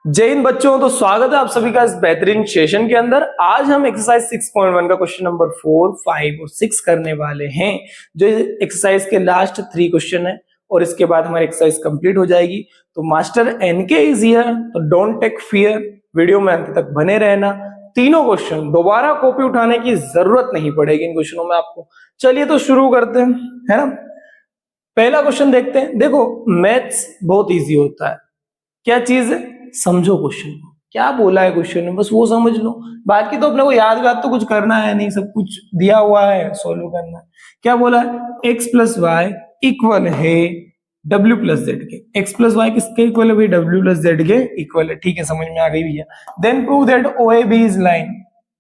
जय हिंद बच्चों। तो स्वागत है आप सभी का इस बेहतरीन सेशन के अंदर। आज हम एक्सरसाइज 6.1 का क्वेश्चन नंबर 4, 5 और 6 करने वाले हैं, जो एक्सरसाइज के लास्ट 3 क्वेश्चन है और इसके बाद हमारी एक्सरसाइज कंप्लीट हो जाएगी। तो मास्टर एनके इज हियर, तो डोंट टेक फियर, वीडियो में अंत तक बने रहना। तीनों क्वेश्चन दोबारा कॉपी उठाने की जरूरत नहीं पड़ेगी इन क्वेश्चनों में आपको। चलिए तो शुरू करते हैं, है ना। पहला क्वेश्चन देखते हैं। देखो, मैथ्स बहुत इजी होता है। क्या चीज है? समझो क्वेश्चन को, क्या बोला है क्वेश्चन में, बस वो समझ लो। बाकी तो अपने को याद तो कुछ करना है नहीं, सब कुछ दिया हुआ है, सोल्व करना है। क्या बोला है? एक्स प्लस वाई इक्वल है डब्ल्यू प्लस जेड के। एक्स प्लस वाई किसके इक्वल है भाई? डब्ल्यू प्लस जेड के इक्वल है। ठीक है, समझ में आ गई भैया। Then prove that O A B is line,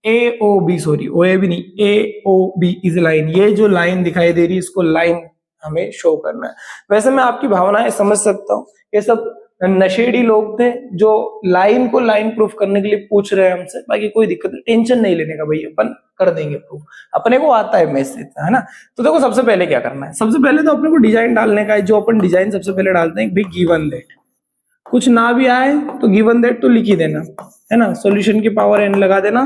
A O B, sorry O A B नहीं, A O B is line. ये जो लाइन दिखाई दे रही है, इसको लाइन हमें शो करना है। वैसे मैं आपकी भावनाएं समझ सकता हूँ, ये सब नशेड़ी लोग थे जो लाइन को लाइन प्रूफ करने के लिए पूछ रहे हैं हमसे। बाकी कोई दिक्कत नहीं, टेंशन नहीं लेने का भाई, अपन कर देंगे प्रूफ, अपने को आता है मैथ्स इतना, है ना। तो देखो, सबसे पहले क्या करना है? सबसे पहले तो अपने को डिजाइन डालने का है। जो अपन डिजाइन सबसे पहले डालते हैं, भाई गिवन दैट, कुछ ना भी आए तो गिवन दैट तो लिख ही देना, है ना। सॉल्यूशन की पावर n लगा देना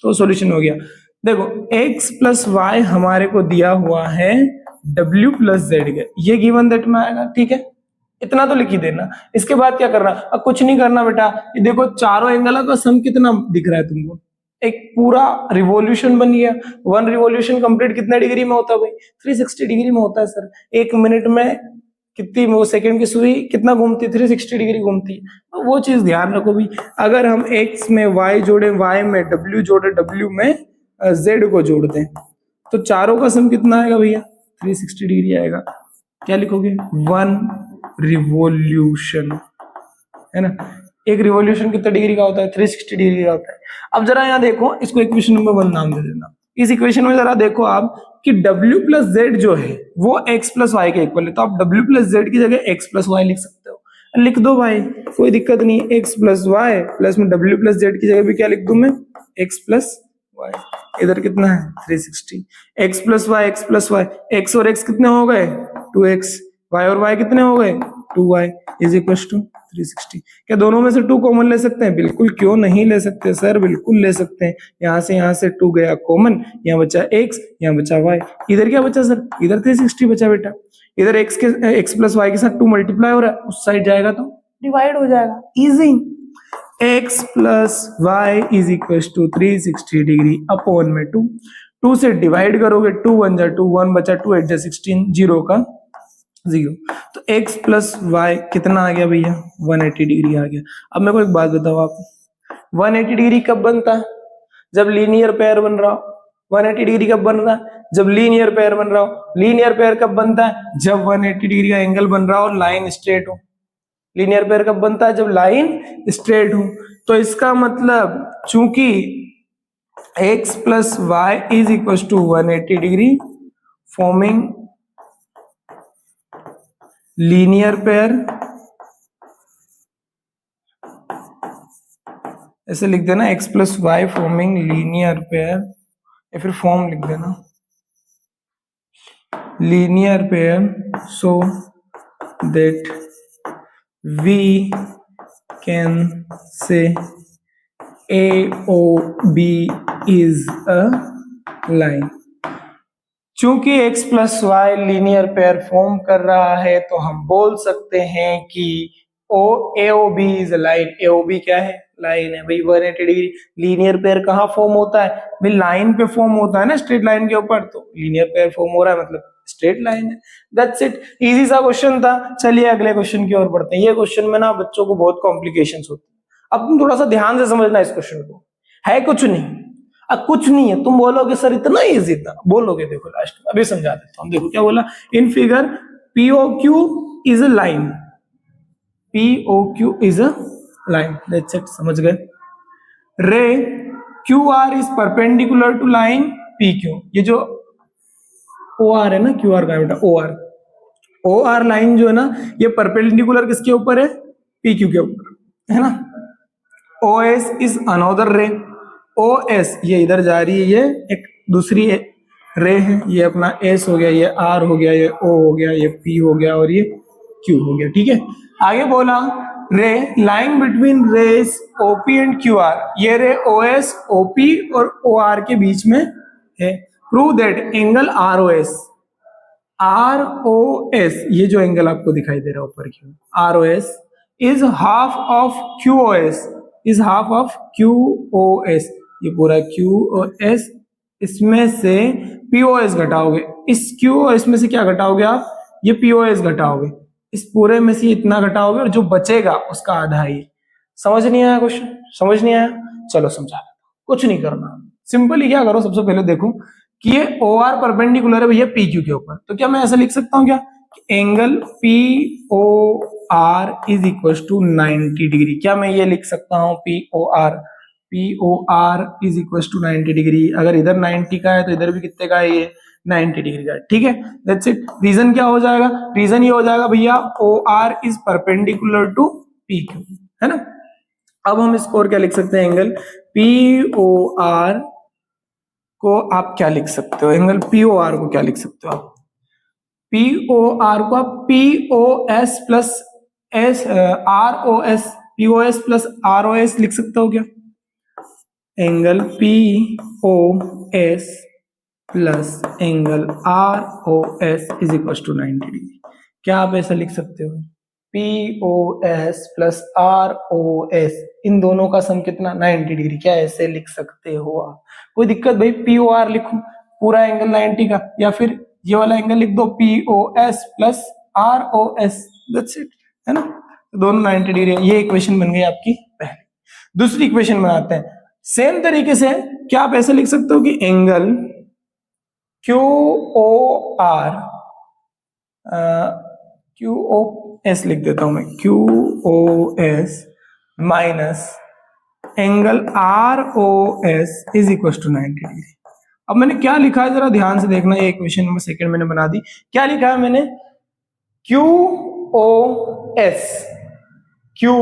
तो सॉल्यूशन हो गया। देखो, x प्लस वाई हमारे को दिया हुआ है w प्लस जेड के, ये गिवन दैट में आएगा। ठीक है, इतना तो लिख ही देना। इसके बाद क्या करना? अब कुछ नहीं करना बेटा। ये देखो, चारों एंगल का सम कितना दिख रहा है तुमको? एक पूरा रिवॉल्यूशन बन गया। 1 रिवॉल्यूशन कंप्लीट कितने डिग्री में होता है भाई? 360 डिग्री में होता है सर। 1 मिनट में कितनी, वो सेकंड की सुई कितना घूमती है? 360 डिग्री घूमती है। तो वो चीज ध्यान रखो भी। अगर हम x में y जोड़े, y में w जोड़े, w में z को जोड़ दें, तो चारों का सम कितना आएगा भैया? 360 डिग्री आएगा। क्या लिखोगे? 1 रिवॉल्यूशन, है ना। एक रिवॉल्यूशन कितने डिग्री का होता है? 360 डिग्री का होता है। अब जरा यहाँ देखो, इसको इक्वेशन नंबर 1 नाम दे देना। इस इक्वेशन में जरा देखो आप कि w प्लस जेड जो है वो x प्लस वाई के इक्वल है, तो आप w प्लस जेड की जगह x प्लस वाई लिख सकते हो। लिख दो भाई, कोई दिक्कत नहीं। x प्लस वाई प्लस में w प्लस जेड की जगह भी क्या लिख दूं मैं? x plus y. इधर कितना है? 360। x plus y, x plus y, x और x कितने हो गए? 2x। y और y कितने हो गए? 2y is equal to 360। क्या दोनों में से 2 कॉमन ले सकते हैं? बिल्कुल, क्यों नहीं ले सकते सर, बिल्कुल ले सकते हैं। यहाँ से 2 गया कॉमन, यहाँ बचा x, यहाँ बचा y। इधर क्या बचा सर? इधर 360 बचा बेटा। इधर x प्लस वाई के साथ 2 मल्टीप्लाई हो रहा है, उस साइड जाएगा तो डिवाइड हो जाएगा। Easy. x plus y is equal to 360 degree upon में 2। 2 से डिवाइड करोगे, 2 1 जा 2, 1 बचा 2 8 जा 16, 0 का 0। तो x प्लस वाई कितना आ गया भैया? 180 डिग्री आ गया। अब मेरे को एक बात बताओ आप, 180 डिग्री कब बनता है? जब लीनियर पेयर बन रहा हो। 180 डिग्री कब बन रहा है? जब लीनियर पेयर बन रहा हो। लीनियर पेयर कब बनता है? जब 180 डिग्री का एंगल बन रहा हो और लाइन स्ट्रेट हो। लीनियर पेयर कब बनता है? जब लाइन स्ट्रेट हो। तो इसका मतलब, चूंकि x plus y is equal to 180 degree forming linear pair, ऐसे लिख देना, x plus y forming linear pair, या फिर फॉर्म लिख देना linear pair, so that we can say AOB is a line. चूंकि x plus y linear pair form कर रहा है, तो हम बोल सकते हैं कि AOB is a line. AOB क्या है? लाइन है भाई। 180 डिग्री लीनियर पेयर कहाँ फॉर्म होता है भाई? लाइन पे फॉर्म होता है ना, स्ट्रेट लाइन के ऊपर। तो लीनियर पेयर फॉर्म हो रहा है, मतलब स्ट्रेट लाइन है। दैट्स इट, इजी सा क्वेश्चन था। चलिए अगले क्वेश्चन की ओर बढ़ते हैं। ये क्वेश्चन में ना बच्चों को बहुत कॉम्प्लिकेशंस होती है। अब तुम थोड़ा सा ध्यान से समझना इस क्वेश्चन को। है कुछ नहीं, अब कुछ नहीं है। तुम बोलोगे सर इतना इजी था, बोलोगे। देखो लास्ट में अभी समझा देता हूं। देखो क्या बोला in figure, POQ is a line. POQ is a line, that's it, समझ गए। Ray QR is perpendicular to line PQ। ये जो OR है ना, QR का बेटा, OR लाइन जो है ना, ये परपेंडिकुलर किसके ऊपर है? PQ के ऊपर, है ना। OS इज अनदर रे। OS ये इधर जा रही है, ये एक दूसरी रे है। ये अपना S हो गया, ये R हो गया, ये O हो गया, ये P हो गया और ये Q हो गया। ठीक है, आगे बोला ray lying between rays OP and Q R, ये रे ओएस ओपी और ओ आर के बीच में है। Prove that angle R O S, R O S, ये जो एंगल आपको दिखाई दे रहा है ऊपर की R O S is half of Q O S, is half of Q O S, ये पूरा क्यू ओ एस, इसमें से पी ओ एस घटाओगे, इस क्यू ओ एस में से क्या घटाओगे आप, ये पी ओ एस घटाओगे, इस पूरे में से इतना घटाओगे और जो बचेगा उसका आधा ही। समझ नहीं आया क्वेश्चन, समझ नहीं आया, चलो समझा देता हूं। कुछ नहीं करना, सिंपली क्या करो, सबसे पहले देखो कि ये ओ आर परपेंडिकुलर है भैया पी क्यू के ऊपर, तो क्या मैं ऐसा लिख सकता हूं क्या, angle P O R is equal to 90 degree, क्या मैं ये लिख सकता हूं P O R is equal to 90 degree, अगर इधर 90 का है तो इधर भी कितने का है, ये 90 डिग्री का, ठीक है, दैट्स इट। रीजन क्या हो जाएगा, रीजन ये हो जाएगा भैया O R is perpendicular to P Q, है ना। अब हम इसको और क्या लिख सकते हैं, एंगल पी ओ आर को आप क्या लिख सकते हो, एंगल पी ओ आर को क्या लिख सकते हो आप, पी ओ आर को आप P O S plus S R O S, P O S plus R O S लिख सकते हो क्या, angle P O S plus angle R O S is equal to 90 degree, क्या आप ऐसा लिख सकते हो, P O S plus R O S, इन दोनों का सम कितना 90 डिग्री, क्या ऐसे लिख सकते हो आप, कोई दिक्कत भाई, पी ओ आर लिखो पूरा एंगल 90 का, या फिर ये वाला एंगल लिख दो P O S plus R O S, that's it, है ना, दोनों 90 डिग्री है। ये इक्वेशन बन गई आपकी पहली। दूसरी इक्वेशन बनाते हैं सेम तरीके से, क्या आप ऐसे लिख सकते हो कि angle Q O R, Q O S लिख देता हूं मैं, Q O S minus angle R O S is equal to 90 degree. अब मैंने क्या लिखा है जरा ध्यान से देखना, ये इक्वेशन नंबर सेकंड मैंने बना दी, क्या लिखा है मैंने, Q O S, Q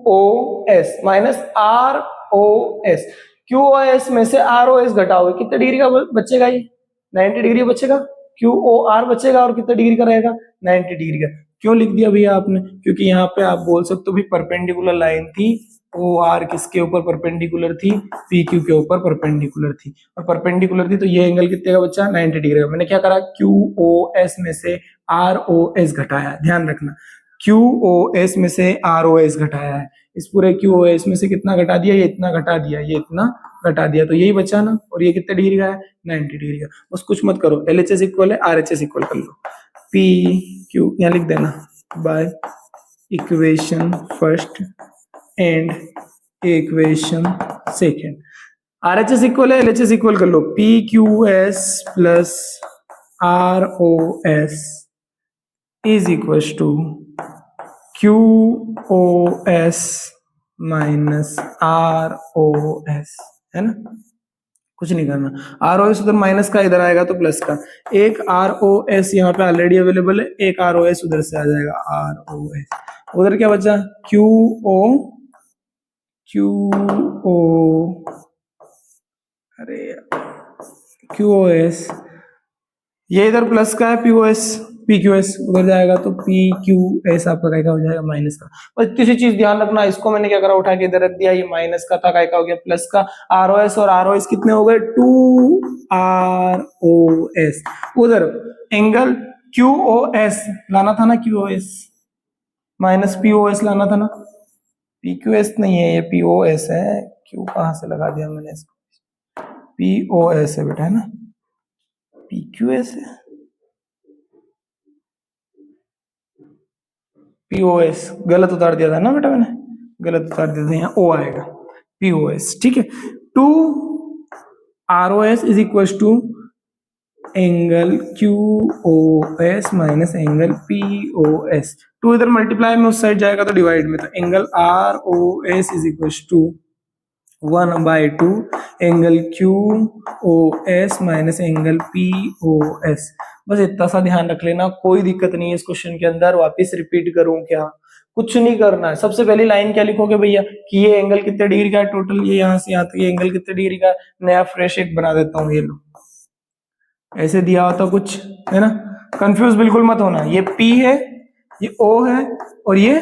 O S minus R O S, Q O S में से आर ओ एस घटाओगे, कितने डिग्री का बचेगा, ये 90 डिग्री बचेगा, क्यू ओ आर बचेगा और कितने डिग्री का रहेगा 90 डिग्री का। क्यों लिख दिया भैया आपने, क्योंकि यहाँ पे आप बोल सकते हो भी परपेंडिकुलर लाइन थी, ओ आर किसके ऊपर परपेंडिकुलर थी, पी क्यू के ऊपर परपेंडिकुलर थी, और परपेंडिकुलर थी तो ये एंगल कितने का बचा 90 डिग्री का। मैंने क्या करा, क्यू ओ एस में से आर ओ एस घटाया, ध्यान रखना क्यू ओ एस में से आर ओ एस घटाया है, इस पूरे क्यू ओ एस में से कितना घटा दिया, ये इतना घटा दिया, ये इतना घटा दिया, तो यही बचा ना, और ये कितने डिग्री का है 90 डिग्री का। बस कुछ मत करो, एल एच एस इक्वल है आर एच एस इक्वल कर लो, पी क्यू यहाँ लिख देना by equation first and equation second, R H S equal है एल एच एस इक्वल कर लो, P Q S plus R O S is equal to Q O S minus R O S, है ना, कुछ नहीं करना, R O S उधर minus का इधर आएगा तो प्लस का, एक आर ओ एस यहाँ पे ऑलरेडी अवेलेबल है, एक आर ओ एस उधर से आ जाएगा आर ओ एस, उधर क्या बचा क्यू ओ अरे क्यू ओ एस, ये इधर प्लस का है, P O S P Q S उधर जाएगा तो पी क्यू एस आपका काय का हो जाएगा माइनस का। बस किसी चीज ध्यान रखना, इसको मैंने क्या करा उठा के इधर रख दिया, ये माइनस का था, काय का हो गया प्लस का, आर ओ एस और आर ओ एस कितने हो गए 2 आर ओ एस, उधर एंगल क्यू ओ एस लाना था ना, Q O S minus P O S लाना था ना, पी क्यू एस नहीं है ये पी ओ एस है, क्यू कहां से लगा दिया मैंने इसको, पी ओ एस है बेटा, है ना, पी क्यू एस है, पीओएस गलत उतार दिया था ना बेटा, मैंने गलत उतार दिया था, यहाँ ओ आएगा पीओएस, ठीक है, 2 R O S is equal to angle Q O S minus angle P O S, 2 इधर मल्टीप्लाई में उस साइड जाएगा तो डिवाइड में, तो angle R O S is equal to 1/2 angle Q O S minus angle P O S. बस इतना सा ध्यान रख लेना, कोई दिक्कत नहीं है इस क्वेश्चन के अंदर। वापस रिपीट करूं क्या, कुछ नहीं करना है। सबसे पहली लाइन क्या लिखोगे भैया कि ये एंगल कितने डिग्री का है टोटल, ये यहाँ से यहाँ तक ये एंगल कितने डिग्री का, नया फ्रेश एक बना देता हूँ, ये लो ऐसे दिया होता कुछ, है ना, कंफ्यूज बिल्कुल मत होना, ये P है, ये O है और ये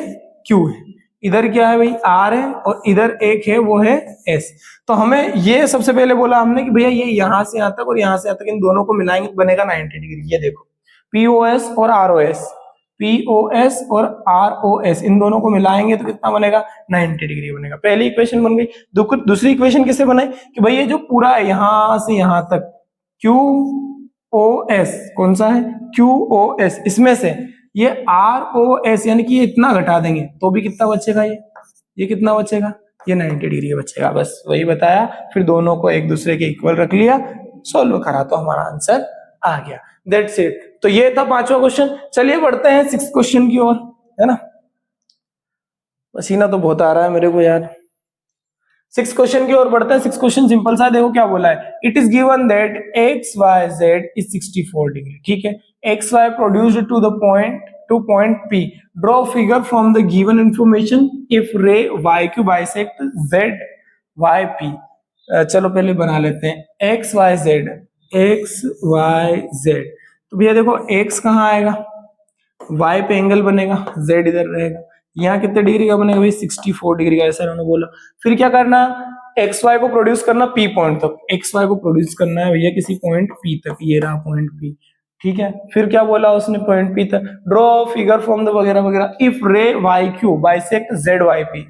Q है, इधर क्या है भाई आर है और इधर एक है वो है एस। तो हमें ये सबसे पहले बोला हमने कि भैया ये यहां से यहां तक और यहां से यहां तक इन दोनों को मिलाएंगे तो बनेगा 90 डिग्री। ये देखो पीओएस और आरओएस, पीओएस और आरओएस इन दोनों को मिलाएंगे तो कितना बनेगा 90 डिग्री बनेगा। पहली इक्वेशन बन गई। दूसरी इक्वेशन किससे बनाई कि भाई ये जो पूरा है यहां से यहां तक क्यू ओ एस, कौन सा है क्यू ओ एस, इसमें से ये आर ओ एस यानी कि ये इतना घटा देंगे तो भी कितना बचेगा, ये कितना बचेगा, ये 90 डिग्री बचेगा। बस वही बताया, फिर दोनों को एक दूसरे के इक्वल रख लिया, सॉल्व करा तो हमारा आंसर आ गया। That's it. तो ये था 5वां क्वेश्चन। चलिए बढ़ते हैं 6th क्वेश्चन की ओर, है ना। पसीना तो बहुत आ रहा है मेरे को यार। 6th क्वेश्चन की ओर बढ़ते हैं। 6th क्वेश्चन सिंपल सा, देखो क्या बोला है। It is given that X Y Z is 64 degree. ठीक है, X Y produced to point P, draw figure from the given information if ray Y Q bisect Z Y P. चलो पहले बना लेते हैं X Y Z, X Y Z. तो भैया देखो एक्स कहाँ आएगा, वाई पे एंगल बनेगा, जेड इधर रहेगा। यहाँ कितने डिग्री का बनेगा भाई 64 डिग्री का, ऐसा उन्होंने बोला। फिर क्या करना, एक्स वाई को प्रोड्यूस करना पी पॉइंट तक, एक्स वाई को प्रोड्यूस करना है भैया किसी पॉइंट पी तक, ये रहा पॉइंट पी। ठीक है, फिर क्या बोला उसने पॉइंट पी तक, ड्रॉ फिगर फ्रॉम द वगैरह वगैरह if ray Y Q bisect Z Y P,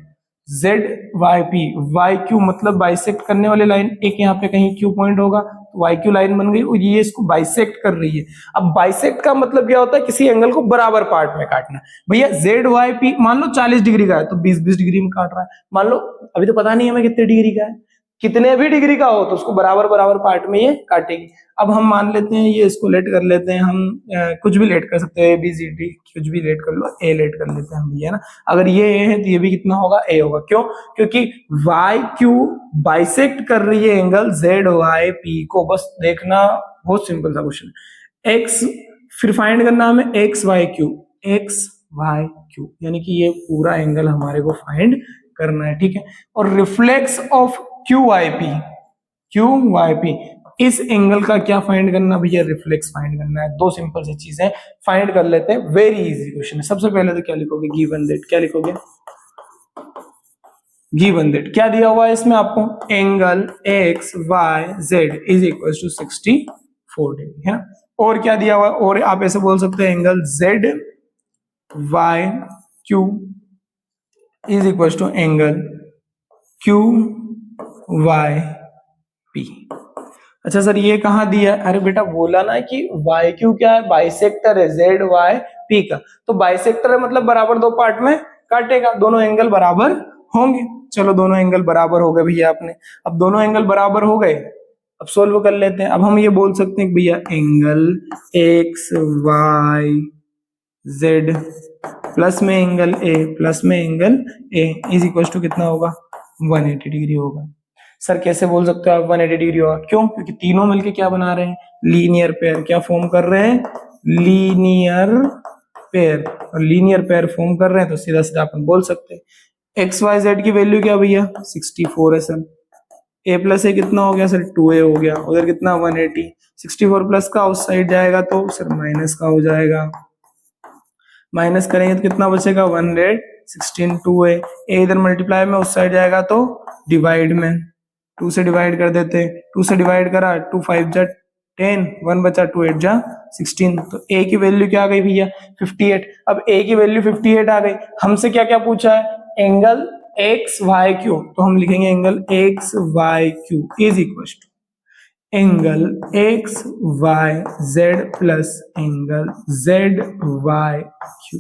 Z Y P, Y Q मतलब बाइसेक्ट करने वाली लाइन, एक यहाँ पे कहीं क्यू पॉइंट होगा तो वाई क्यू लाइन बन गई और ये इसको बाइसेक्ट कर रही है। अब बाइसेक्ट का मतलब क्या होता है, किसी एंगल को बराबर पार्ट में काटना। भैया जेड वाई पी मान लो 40 डिग्री का है तो 20-20 डिग्री में काट रहा है। मान लो अभी तो पता नहीं हमें कितने डिग्री का है, कितने भी डिग्री का हो तो उसको बराबर बराबर पार्ट में ये काटेगी। अब हम मान लेते हैं ये इसको लेट कर लेते हैं हम, कुछ भी लेट कर सकते हैं, ए बी सी डी कुछ भी लेट कर लो, ए लेट कर लेते हैं हम, है ना। अगर ये ए है तो ये भी कितना होगा, ए होगा। क्यों, क्योंकि वाई क्यू बाइसेक्ट कर रही है एंगल जेड वाई पी को। बस देखना, बहुत सिंपल सा क्वेश्चन है। एक्स फिर फाइंड करना हमें X Y Q, X Y Q यानी कि ये पूरा एंगल हमारे को फाइंड करना है। ठीक है, और reflex of Q Y P, Q Y P इस एंगल का क्या फाइंड करना भैया, रिफ्लेक्स फाइंड करना है। दो सिंपल सी चीजें फाइंड कर लेते हैं, वेरी इजी क्वेश्चन है। सबसे पहले तो क्या लिखोगे, गिवन दैट, क्या लिखोगे, गिवन दैट क्या दिया हुआ है इसमें आपको, angle X Y Z is equal to 64 degree है ना। और क्या दिया हुआ है, और आप ऐसे बोल सकते हैं angle Z Y Q is equal to angle Q Y P. अच्छा सर ये कहाँ दिया है, अरे बेटा बोला ना कि वाई क्यू क्या है, बाइसेक्टर है जेड वाई पी का। तो बाइसेक्टर है मतलब बराबर दो पार्ट में काटेगा, दोनों एंगल बराबर होंगे। चलो दोनों एंगल बराबर हो गए भैया अपने। अब दोनों एंगल बराबर हो गए, अब सोल्व कर लेते हैं। अब हम ये बोल सकते हैं कि भैया angle X Y Z plus में एंगल ए प्लस में angle A is equal to कितना होगा, 180 डिग्री होगा। सर कैसे बोल सकते हो आप 180 डिग्री होगा, क्यों, क्योंकि तीनों मिलके क्या बना रहे हैं, लीनियर पेयर। क्या फॉर्म कर रहे हैं, लीनियर पेयर। और लीनियर पेयर फॉर्म कर रहे हैं तो सीधा सीधा अपन बोल सकते हैं एक्स वाई जेड की वैल्यू क्या भैया 64 है सर। ए प्लस ए कितना हो गया सर, 2a हो गया। उधर कितना 180, 64 प्लस का उस साइड जाएगा तो सर माइनस का हो जाएगा। माइनस करेंगे तो कितना बचेगा 116, 2a। ए इधर मल्टीप्लाई में उस साइड जाएगा तो डिवाइड में, 2 से डिवाइड कर देते हैं। 2 से डिवाइड करा, 2 5 जा 10, 1 बचा 2 8 जा 16। तो a की वैल्यू क्या आ गई भैया 58। अब a की वैल्यू 58 आ गई। हमसे क्या क्या पूछा है, एंगल एक्स वाई क्यू, तो हम लिखेंगे angle X Y Q is equal to angle X Y Z plus angle Z Y Q.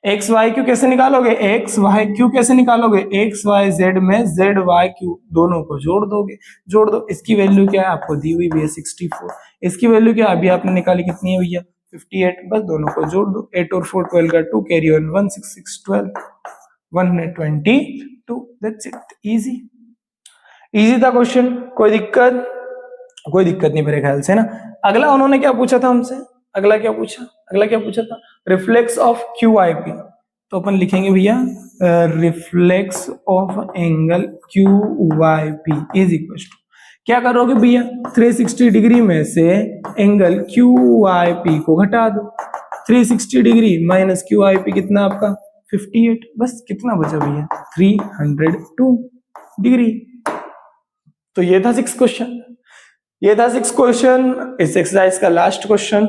X Y Q कैसे निकालोगे, एक्स वाई क्यू कैसे निकालोगे, एक्स वाई जेड में जेड वाई क्यू दोनों को जोड़ दोगे। जोड़ दो, इसकी वैल्यू क्या है आपको दी हुई भैया 64, इसकी वैल्यू क्या अभी आपने निकाली कितनी है भैया 58। बस दोनों को जोड़ दो, 8 और 4 12 का 2 carry on 1 6 6 12 122। That's it, easy easy था क्वेश्चन, कोई दिक्कत नहीं मेरे ख्याल से ना। अगला उन्होंने क्या पूछा था हमसे, अगला क्या पूछा था, reflex of Q I P. तो अपन लिखेंगे भैया reflex of angle Q Y P is equal to, क्या करोगे भैया 360 डिग्री में से एंगल क्यू वाई पी को घटा दो। 360 degree minus Q I P कितना आपका 58, बस कितना बचा भैया 302 डिग्री। तो ये था 6 क्वेश्चन, ये था 6 क्वेश्चन इस एक्सरसाइज का लास्ट क्वेश्चन,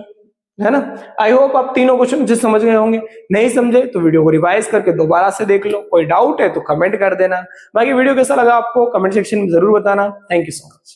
है ना। आई होप आप तीनों क्वेश्चन अच्छे समझ गए होंगे। नहीं समझे तो वीडियो को रिवाइज करके दोबारा से देख लो। कोई डाउट है तो कमेंट कर देना। बाकी वीडियो कैसा लगा आपको कमेंट सेक्शन में जरूर बताना। Thank you so much.